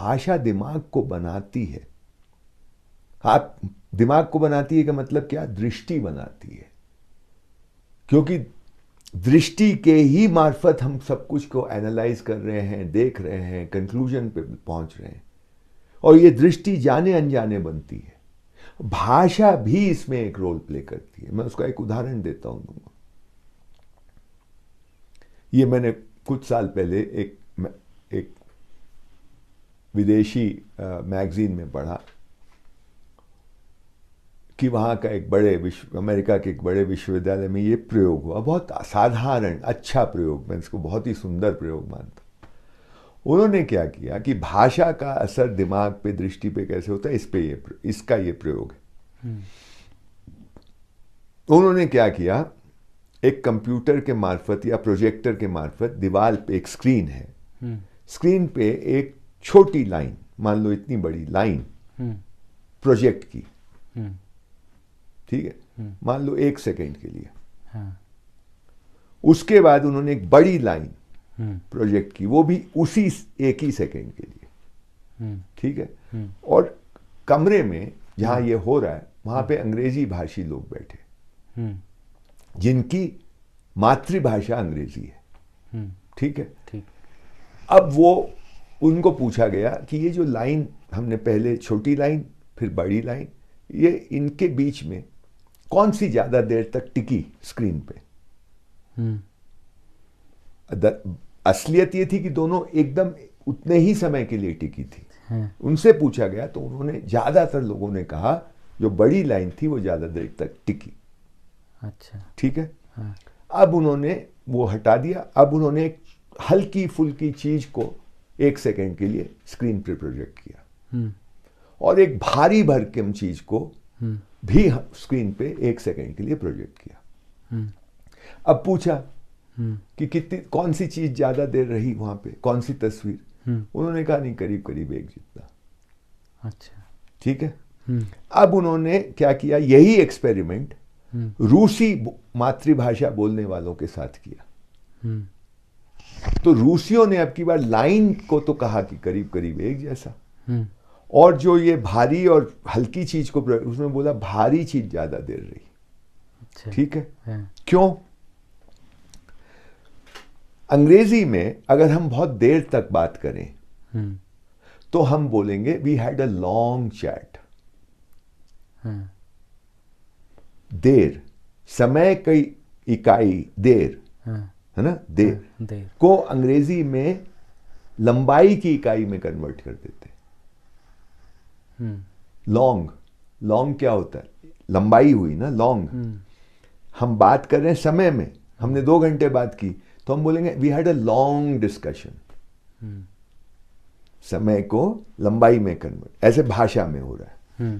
भाषा दिमाग को बनाती है। आप दिमाग को बनाती है का मतलब क्या? दृष्टि बनाती है, क्योंकि दृष्टि के ही मार्फत हम सब कुछ को एनालाइज कर रहे हैं, देख रहे हैं, कंक्लूजन पे पहुंच रहे हैं, और ये दृष्टि जाने अनजाने बनती है। भाषा भी इसमें एक रोल प्ले करती है। मैं उसका एक उदाहरण देता हूं तुमको। ये मैंने कुछ साल पहले एक विदेशी मैगजीन में पढ़ा कि वहाँ का एक बड़े अमेरिका के एक बड़े विश्वविद्यालय में ये प्रयोग हुआ। बहुत असाधारण अच्छा प्रयोग, मैं इसको बहुत ही सुंदर प्रयोग मानता हूँ। उन्होंने क्या किया कि भाषा का असर दिमाग पे, दृष्टि पे कैसे होता है, इसका ये प्रयोग है। उन्होंने क्या किया, एक कंप्यूटर के मार्फत या प्रोजेक्टर के मार्फत दीवार पे एक स्क्रीन है, स्क्रीन पे एक छोटी लाइन, मान लो इतनी बड़ी लाइन प्रोजेक्ट की, ठीक है, मान लो 1 सेकेंड के लिए। उसके बाद उन्होंने एक बड़ी लाइन प्रोजेक्ट की, वो भी उसी 1 ही सेकेंड के लिए, ठीक है। और कमरे में जहां ये हो रहा है वहां पे अंग्रेजी भाषी लोग बैठे, जिनकी मातृभाषा अंग्रेजी है, ठीक है। अब वो उनको पूछा गया कि ये जो लाइन हमने पहले छोटी लाइन फिर बड़ी लाइन, ये इनके बीच में कौन सी ज्यादा देर तक टिकी स्क्रीन पे? असलियत ये थी कि दोनों एकदम उतने ही समय के लिए टिकी थी। उनसे पूछा गया तो उन्होंने, ज्यादातर लोगों ने कहा जो बड़ी लाइन थी वो ज्यादा देर तक टिकी। अच्छा, ठीक है। अब उन्होंने वो हटा दिया। अब उन्होंने एक हल्की फुल्की चीज को 1 सेकेंड के लिए स्क्रीन पर प्रोजेक्ट किया, और एक भारी भरकम चीज को भी स्क्रीन पे 1 सेकेंड के लिए प्रोजेक्ट किया। अब पूछा कि कौन सी चीज ज्यादा देर रही वहां पे, कौन सी तस्वीर? उन्होंने कहा नहीं, करीब करीब एक जितना। अच्छा, ठीक है। अब उन्होंने क्या किया, यही एक्सपेरिमेंट रूसी मातृभाषा बोलने वालों के साथ किया। तो रूसियों ने अब की बार लाइन को तो कहा कि करीब करीब एक जैसा, और जो ये भारी और हल्की चीज को, उसमें बोला भारी चीज ज्यादा देर रही। अच्छा, ठीक है। क्यों? अंग्रेजी में अगर हम बहुत देर तक बात करें तो हम बोलेंगे we had a long chat. देर, समय की इकाई देर है ना, देर को अंग्रेजी में लंबाई की इकाई में कन्वर्ट कर देते। लॉन्ग क्या होता है? लंबाई हुई ना, लॉन्ग। हम बात कर रहे हैं समय में, हमने 2 घंटे बात की तो हम बोलेंगे we had a long discussion. समय को लंबाई में कन्वर्ट, ऐसे भाषा में हो रहा है।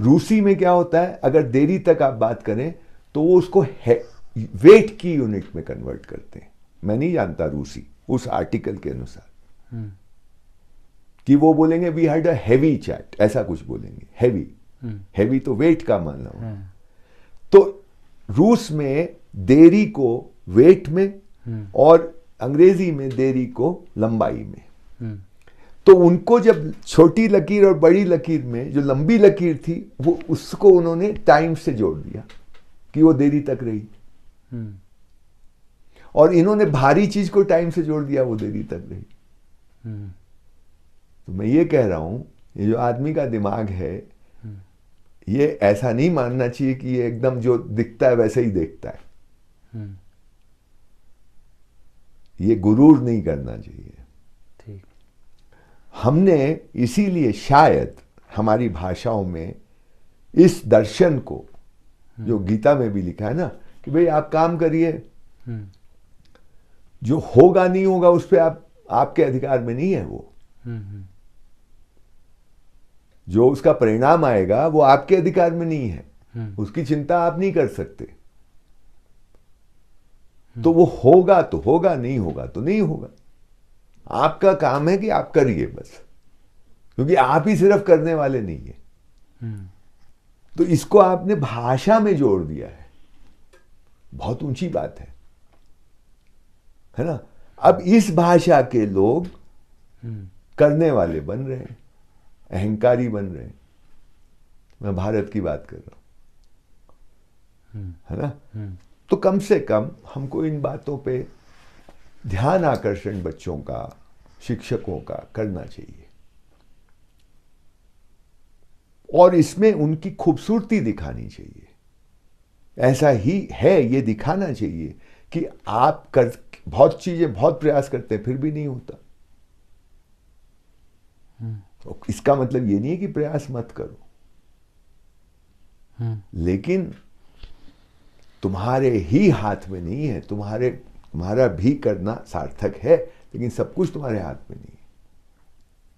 रूसी में क्या होता है, अगर देरी तक आप बात करें तो वो उसको वेट की यूनिट में कन्वर्ट करते हैं। मैं नहीं जानता रूसी उस आर्टिकल के अनुसार, कि वो बोलेंगे we had a heavy chat, ऐसा कुछ बोलेंगे। हैवी तो वेट का माना हो। तो रूस में देरी को वेट में और अंग्रेजी में देरी को लंबाई में। तो उनको जब छोटी लकीर और बड़ी लकीर में जो लंबी लकीर थी, वो उसको उन्होंने टाइम से जोड़ दिया कि वो देरी तक रही, और इन्होंने भारी चीज को टाइम से जोड़ दिया, वो देरी तक रही। तो मैं ये कह रहा हूं, ये जो आदमी का दिमाग है, ये ऐसा नहीं मानना चाहिए कि ये एकदम जो दिखता है वैसे ही देखता है। ये गुरूर नहीं करना चाहिए। ठीक। हमने इसीलिए शायद हमारी भाषाओं में इस दर्शन को, जो गीता में भी लिखा है ना, कि भाई आप काम करिए, जो होगा नहीं होगा उस पर आपके अधिकार में नहीं है। वो जो उसका परिणाम आएगा वो आपके अधिकार में नहीं है, उसकी चिंता आप नहीं कर सकते। तो वो होगा तो होगा, नहीं होगा तो नहीं होगा। आपका काम है कि आप करिए बस, क्योंकि आप ही सिर्फ करने वाले नहीं है। तो इसको आपने भाषा में जोड़ दिया है, बहुत ऊंची बात है ना। अब इस भाषा के लोग करने वाले बन रहे हैं, अहंकारी बन रहे हैं। मैं भारत की बात कर रहा हूं, है ना। तो कम से कम हमको इन बातों पे ध्यान आकर्षण बच्चों का, शिक्षकों का करना चाहिए, और इसमें उनकी खूबसूरती दिखानी चाहिए। ऐसा ही है, ये दिखाना चाहिए कि आप कर बहुत चीजें, बहुत प्रयास करते हैं, फिर भी नहीं होता। तो इसका मतलब ये नहीं है कि प्रयास मत करो, लेकिन तुम्हारे ही हाथ में नहीं है। तुम्हारा भी करना सार्थक है, लेकिन सब कुछ तुम्हारे हाथ में नहीं है।